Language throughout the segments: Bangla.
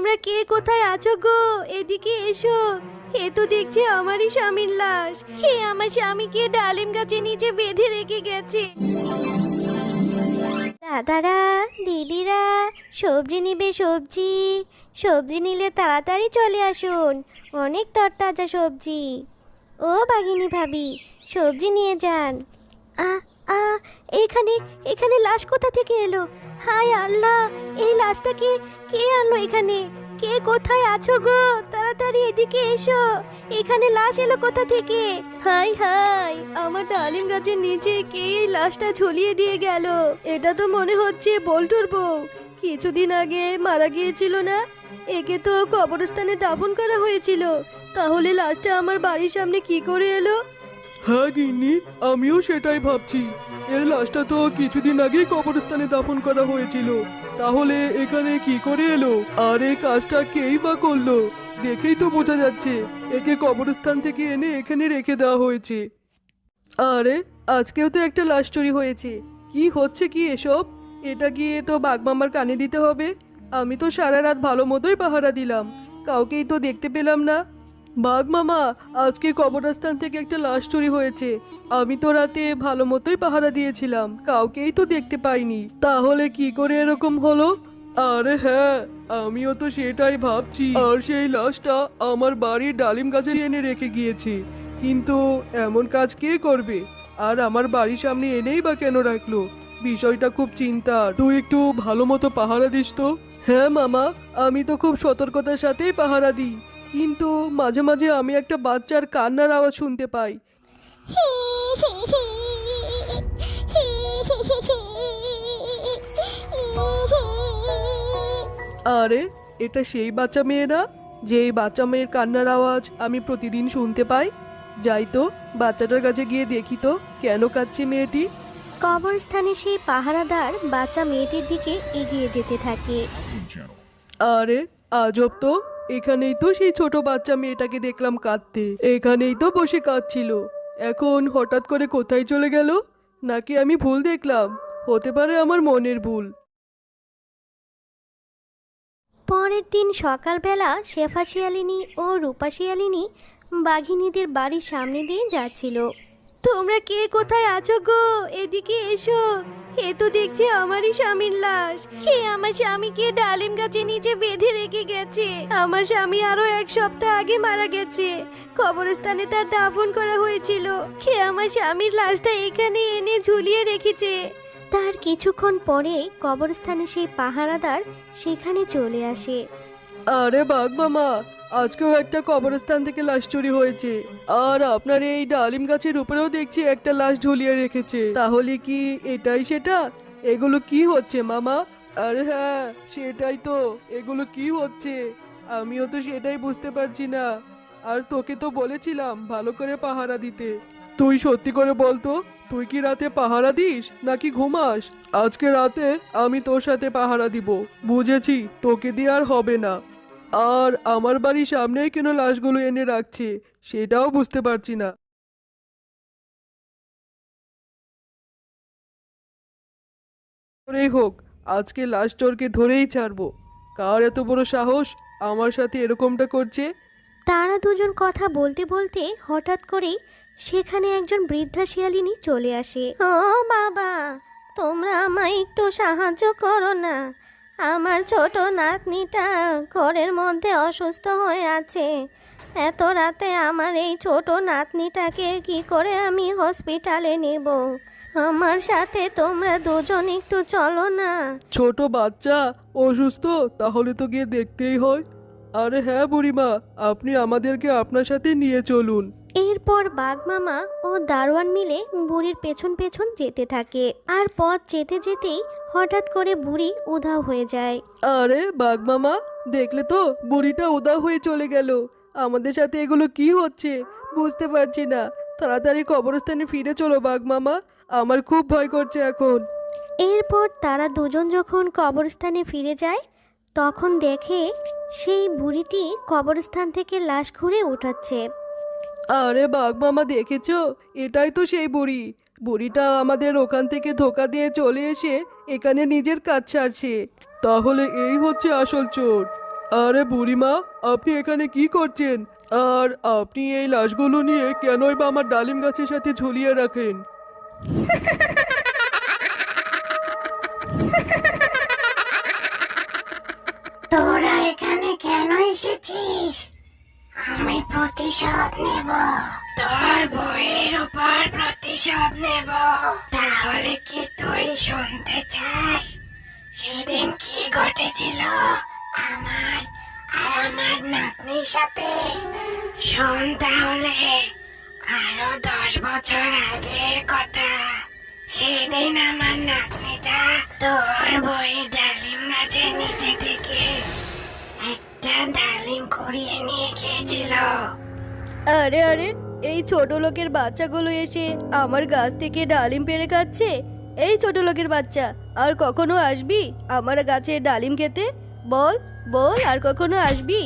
তোমরা কে কোথায় আছো গো? এদিকে এসো। এ তো দেখছি আমারই স্বামীর লাশ। কে আমার স্বামীকে ডালিম গাছের নিচে বেঁধে রেখে গেছে। দাদারা, দিদিরা, সবজি নিবে সবজি। সবজি নিলে তাড়াতাড়ি চলে আসুন, অনেক তরতাজা সবজি। ও বাঘিনী ভাবি, সবজি নিয়ে যান। আ আ এখানে এখানে লাশ কোথা থেকে এলো? হায় আল্লাহ, এই লাশটাকে কে আনলো এখানে? কে কোথায় আছো গো? তাড়াতাড়ি এদিকে এসো। এখানে লাশ এলো কোথা থেকে? হাই হাই, আমার ডালিম গাছের নিচে কে এই লাশটা ঝুলিয়ে দিয়ে গেল? এটা তো মনে হচ্ছে বল্টুর বউ। কিছুদিন আগে মারা গিয়েছিল না? একে তো কবরস্থানে দাফন করা হয়েছিল। তাহলে লাশটা আমার বাড়ির সামনে কি করে এলো? হ্যাঁ গিন্নি, আমিও সেটাই ভাবছি। এর লাশটা তো কিছুদিন আগেই কবরস্থানে দাফন করা হয়েছিল, তাহলে এখানে কি করে এলো? আর এই কাজটা কেই বা করলো? দেখেই তো বোঝা যাচ্ছে একে কবরস্থান থেকে এনে এখানে রেখে দেওয়া হয়েছে। আরে, আজকেও তো একটা লাশ চুরি হয়েছে। কি হচ্ছে কি এসব? এটা গিয়ে তো বাঘমামার কানে দিতে হবে। আমি তো সারা রাত ভালো মতোই পাহারা দিলাম, কাউকেই তো দেখতে পেলাম না। বাঘ মামা, আজকে কবরস্থান থেকে একটা লাশ চুরি হয়েছে। আমি তো রাতে ভালো মতোই পাহারা দিয়েছিলাম, কাউকেই তো দেখতে পাইনি। তাহলে কি করে এরকম হলো? আরে হ্যাঁ, আমিও তো সেটাই ভাবছি। আর সেই লাশটা আমার বাড়ির ডালিম গাছে এনে রেখে গিয়েছে, কিন্তু এমন কাজ কে করবে? আর আমার বাড়ির সামনে এনেই বা কেন রাখলো? বিষয়টা খুব চিন্তার। তুই একটু ভালো মতো পাহারা দিস তো। হ্যাঁ মামা, আমি তো খুব সতর্কতার সাথেই পাহারা দিই, কিন্তু মাঝে মাঝে আমি একটা বাচ্চার কান্নার আওয়াজ শুনতে পাই। আরে, এটা সেই বাচ্চা মেয়ে না? যেই বাচ্চা মেয়ের কান্নার আওয়াজ আমি প্রতিদিন শুনতে পাই। যাই তো, বাচ্চাটার কাছে গিয়ে দেখি তো কেন কাঁদছে মেয়েটি। কবরস্থানে সেই পাহারাদার বাচ্চা মেয়েটির দিকে এগিয়ে যেতে থাকে। আরে, আজব তো, এখানেই তো সেই ছোট বাচ্চা মেয়েটাকে দেখলাম কাঁদতে। এখানেই তো বসে কাঁদছিল, এখন হঠাৎ করে কোথায় চলে গেল? নাকি আমি ভুল দেখলাম? হতে পারে আমার মনের ভুল। পরের দিন সকালবেলা শেফা শিয়ালিনী ও রূপা শিয়ালিনী বাঘিনীদের বাড়ির সামনে দিয়ে যাচ্ছিল। তোমরা কে কোথায় আছো গো? এদিকে এসো। এ তো দেখছি আমারই স্বামীর লাশ। কে আমার স্বামীকে ডালিম গাছের নিচে বেঁধে রেখে গেছে? আমার স্বামী আরো 1 সপ্তাহ আগে মারা গেছে। কবরস্থানে তার দাফন করা হয়েছিল। কে আমার স্বামীর লাশটা এখানে এনে ঝুলিয়ে রেখেছে? তার কিছুক্ষণ পরে কবরস্থানে সেই পাহারাদার সেখানে চলে আসে। আরে বাঘ মামা, আজকেও একটা কবরস্থান থেকে লাশ চুরি হয়েছে। আর আপনার এই ডালিম গাছের উপরেও দেখছি একটা লাশ ঝুলিয়ে রেখেছে। তাহলে কি এটাই সেটা? এগুলো কি হচ্ছে মামা? আরে হ্যাঁ, সেটাই তো। এগুলো কি হচ্ছে? আমিও তো সেটাই বুঝতে পারছি না। আর তোকে তো বলেছিলাম ভালো করে পাহারা দিতে। তুই সত্যি করে বলতো, তুই কি রাতে পাহারা দিস নাকি ঘুমাস? আজকে রাতে আমি তোর সাথে পাহারা দিব। বুঝেছি, তোকে দিয়ে আর হবে না। আর আমার বাড়ির সামনেই কেন লাশগুলো এনে রাখছে সেটাও বুঝতে পারছি না। ধরেই হোক, আজকে লাশ চোরকে ধরেই ছাড়বো। কার এত বড় সাহস আমার সাথে এরকমটা করছে? তারা দুজন কথা বলতে বলতে হঠাৎ করেই সেখানে একজন বৃদ্ধা শিয়ালিনী চলে আসে। ও বাবা, তোমরা আমায় একটু সাহায্য করো না। আমার ছোট নাতনিটা ঘরের মধ্যে অসুস্থ হয়ে আছে। এত রাতে আমার এই ছোট নাতনিটাকে কি করে আমি হসপিটালে নেব? আমার সাথে তোমরা দুজন একটু চলো না। ছোট বাচ্চা অসুস্থ, তাহলে তো গিয়ে দেখতেই হয়। আরে হ্যাঁ বুড়িমা, আপনি আমাদেরকে আপনার সাথে নিয়ে চলুন। এরপর বাঘ মামা ও দারোয়ান মিলে বুড়ির পেছন পেছন যেতে থাকে। আর পথ যেতে যেতেই হঠাৎ করে বুড়ি উধাও হয়ে যায়। আরে বাঘ মামা, দেখলে তো বুড়িটা উধাও হয়ে চলে গেল। আমাদের সাথে এগুলো কি হচ্ছে বুঝতে পারছি না। তাড়াতাড়ি কবরস্থানে ফিরে চলো বাঘ মামা, আমার খুব ভয় করছে এখন। এরপর তারা দুজন যখন কবরস্থানে ফিরে যায়, তখন দেখে সেই বুড়িটি কবরস্থান থেকে লাশ ঘুরে উঠাচ্ছে। আরে বাঘ মামা, দেখেছো? এটাই তো সেই বুড়ি। বুড়িটা আমাদের ওখান থেকে ধোকা দিয়ে চলে এসে এখানে নিজের কাজ ছাড়ছে। তাহলে এই হচ্ছে আসল চোর। আরে বুড়িমা, আপনি এখানে কি করছেন? আর আপনি এই লাশগুলো নিয়ে কেনই বা আমার ডালিম গাছের সাথে ঝুলিয়ে রাখেন? তোরা এখানে কেন এসেছিস? আমি প্রতিশোধ নেব, তোর বইয়ের উপর প্রতিশোধ নেব। তাহলে কি তুই শুনতে চাস সেদিন কি ঘটেছিল আমার আর আমার নাতনির সাথে? শোন তাহলে, আরো 10 বছর আগের কথা। সেদিন আমার নাতনিটা তোর বইয়ের ডালিম গাছের নিচে থেকে একটা ডালিম কুড়িয়ে নিয়ে গিয়েছিল। আরে আরে, এই ছোট লোকের বাচ্চাগুলো এসে আমার গাছ থেকে ডালিম পেড়ে খাচ্ছে। এই ছোট লোকের বাচ্চা, আর কখনো আসবি আমার গাছে ডালিম খেতে? বল বল, আর কখনো আসবি?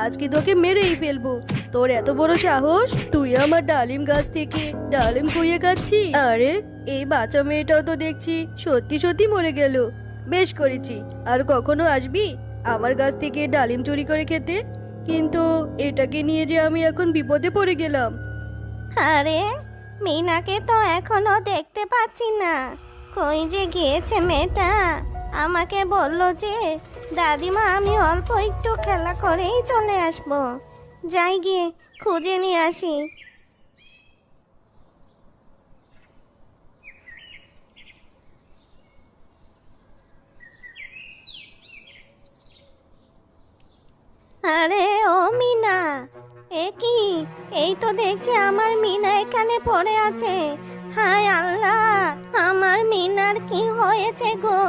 আজকে তোকে মেরেই ফেলবো। তোর এত বড় সাহস, তুই আমার ডালিম গাছ থেকে ডালিম কুড়িয়ে খাচ্ছি? আরে, এই বাচ্চা মেয়েটাও তো দেখছি সত্যি সত্যি মরে গেল। বেশ করেছি। আর কখনো আসবি আমার গাছ থেকে ডালিম চুরি করে খেতে? কিন্তু এটাকে নিয়ে যে আমি এখন বিপদে পড়ে গেলাম। আরে, মিনাকে তো এখনো দেখতে পাচ্ছি না। কই যে গিয়েছে মেয়েটা? আমাকে বললো যে দাদিমা আমি অল্প একটু খেলা করেই চলে আসবো। যাই গিয়ে খুঁজে নিয়ে আসি। আরে ও মিনা, এ কি? এই তো দেখছি আমার মিনা এখানে পড়ে আছে। হায় আল্লাহ, আমার মিনার কি হয়েছে গো?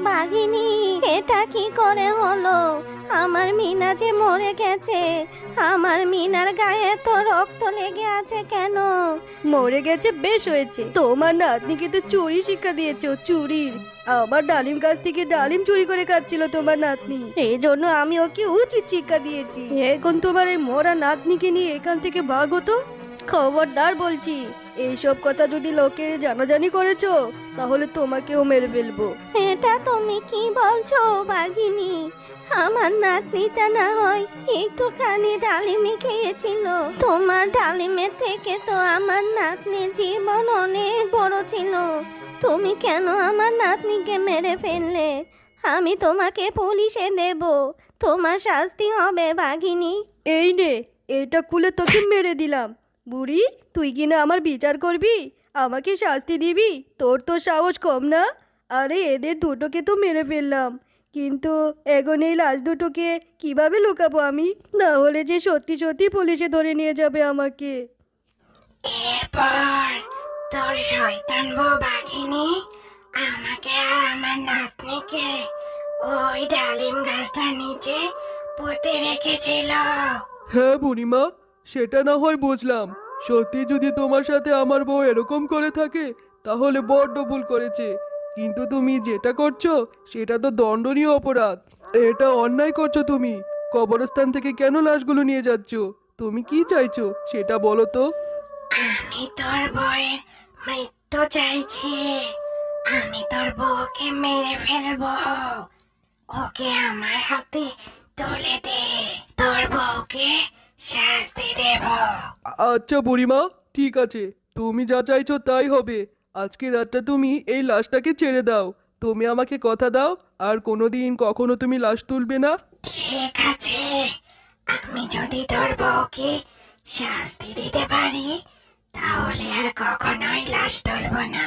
বাঘিনী, এটা কি করে হলো? আমার মিনা যে মরে গেছে। আমার মিনার গায়ে তো রক্ত লেগে আছে কেন? মরে গেছে বেশ হয়েছে। তোমার নাতনিকে তো চুরি শিক্ষা দিয়েছো, চুরির। আমার ডালিম গাছ থেকে ডালিম চুরি করে খাচ্ছিল তোমার নাতনি, এই জন্য আমি ওকে উচিত শিক্ষা দিয়েছি। এখন তোমার এই মরা নাতনিকে নিয়ে এখান থেকে ভাগো তো। খবরদার বলছি, এইসব কথা যদি লোকে জানাজানি করেছো তাহলে তোমাকেও মেরে ফেলবো। এটা তুমি কি বলছো বাঘিনী? আমার নাতনিটা না হয় একটুখানি ডালিমে খেয়েছিল। তোমার ডালিমের থেকে তো আমার নাতনির জীবন অনেক বড় ছিল। তুমি কেন আমার নাতনিকে মেরে ফেললে? আমি তোমাকে পুলিশে দেব। তোমার শাস্তি হবে বাঘিনী। এই নে, এটা খুলে তোকে মেরে দিলাম। বুড়ি, তুই কিনা আমার বিচার করবি, আমাকে শাস্তি দিবি? তোর তো সাহস কম না? আরে, এদের দুটোকে তো মেরে ফেললাম, কিন্তু এখন এই লাশ দুটোকে কিভাবে লুকাবো আমি? না হলে যে সত্যি সত্যি পুলিশে ধরে নিয়ে যাবে আমাকে। এরপর তোর শয়তান বউ বাঘিনী আমাকে আর আমার নাতনিকে ওই ডালিম গাছটার নিচে পুঁতে রেখেছিল। হ্যাঁ বুড়িমা, সেটা না হয় বুঝলাম। সত্যি যদি তোমার সাথে আমার বউ এরকম করে থাকে তাহলে বড্ড ভুল করেছে। কিন্তু তুমি যেটা করছো সেটা তো দণ্ডনীয় অপরাধ। এটা অন্যায় করছো তুমি। কবরস্থান থেকে কেন লাশগুলো নিয়ে যাচ্ছ? তুমি কি চাইছো সেটা বলো তো। আমি তোর বউয়ের মৃত্যু চাইছি। আমি তোর বউকে মেরে ফেলবো। ওকে আমার হাতে তুলে দে, তোর বউকে শাস্তি দেব। আচ্ছা বুড়িমা, ঠিক আছে, তুমি যা চাইছো তাই হবে। আজকে রাতটা তুমি এই লাশটাকে ছেড়ে দাও। তুমি আমাকে কথা দাও আর কোনোদিন কখনো তুমি লাশ তুলবে না। ঠিক আছে, আমি যদি তোর বউকে শাস্তি দিতে পারি তাহলে আর কখনোই লাশ তুলব না।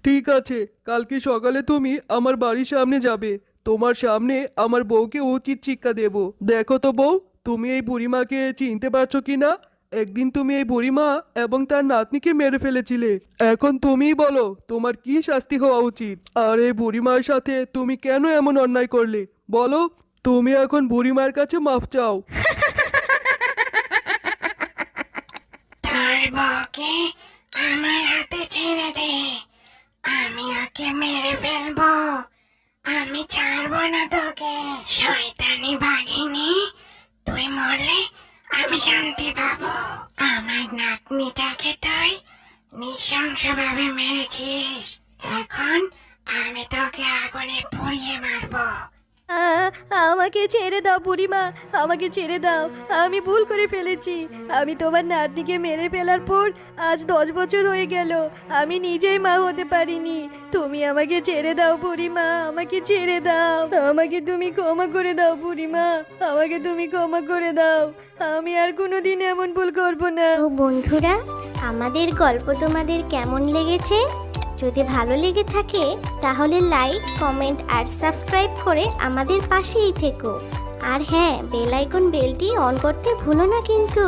ঠিক আছে, কালকে সকালে তুমি আমার বাড়ির সামনে যাবে। তোমার সামনে আমার বউকে উচিত শিক্ষা দেব। দেখো তো বউ, তুমি এই বুড়িমাকে চিনতে পারছো কি না? একদিন তুমি এই বুড়িমা এবং তার নাতনিকে মেরে ফেলেছিলে। এখন তুমিই বলো তোমার কি শাস্তি হওয়া উচিত। আর এই বুড়িমার সাথে তুমি কেন এমন অন্যায় করলে বলো? তুমি এখন বুড়িমার কাছে মাফ চাও। তোর বউকে আমার হাতে ছেড়ে দে, আমি ওকে মেরে ফেলবো। আমি ছাড়বো না তোকে। শয়তানি বাঘিনী, তুই মরলে আমি শান্তি পাবো। আমার নাতনিটাকে তুই নৃশংসভাবে মেরেছিস। এখন আমি তোকে আগুনে পুড়িয়ে মারবো। আমাকে ছেড়ে দাও বুড়িমা, আমাকে ছেড়ে দাও। আমি ভুল করে ফেলেছি। আমি তোমার নাতনিকে মেরে ফেলার পর আজ 10 বছর হয়ে গেল, আমি নিজেই মা হতে পারিনি। তুমি আমাকে ছেড়ে দাও বুড়িমা, আমাকে ছেড়ে দাও। আমাকে তুমি ক্ষমা করে দাও বুড়িমা, আমাকে তুমি ক্ষমা করে দাও। আমি আর কোনোদিন এমন ভুল করব না। তো বন্ধুরা, আমাদের গল্প তোমাদের কেমন লেগেছে? যদি ভালো লেগে থাকে তাহলে লাইক, কমেন্ট আর সাবস্ক্রাইব করে আমাদের পাশেই থেকো। আর হ্যাঁ, বেল আইকন বেলটি অন করতে ভুলো না কিন্তু।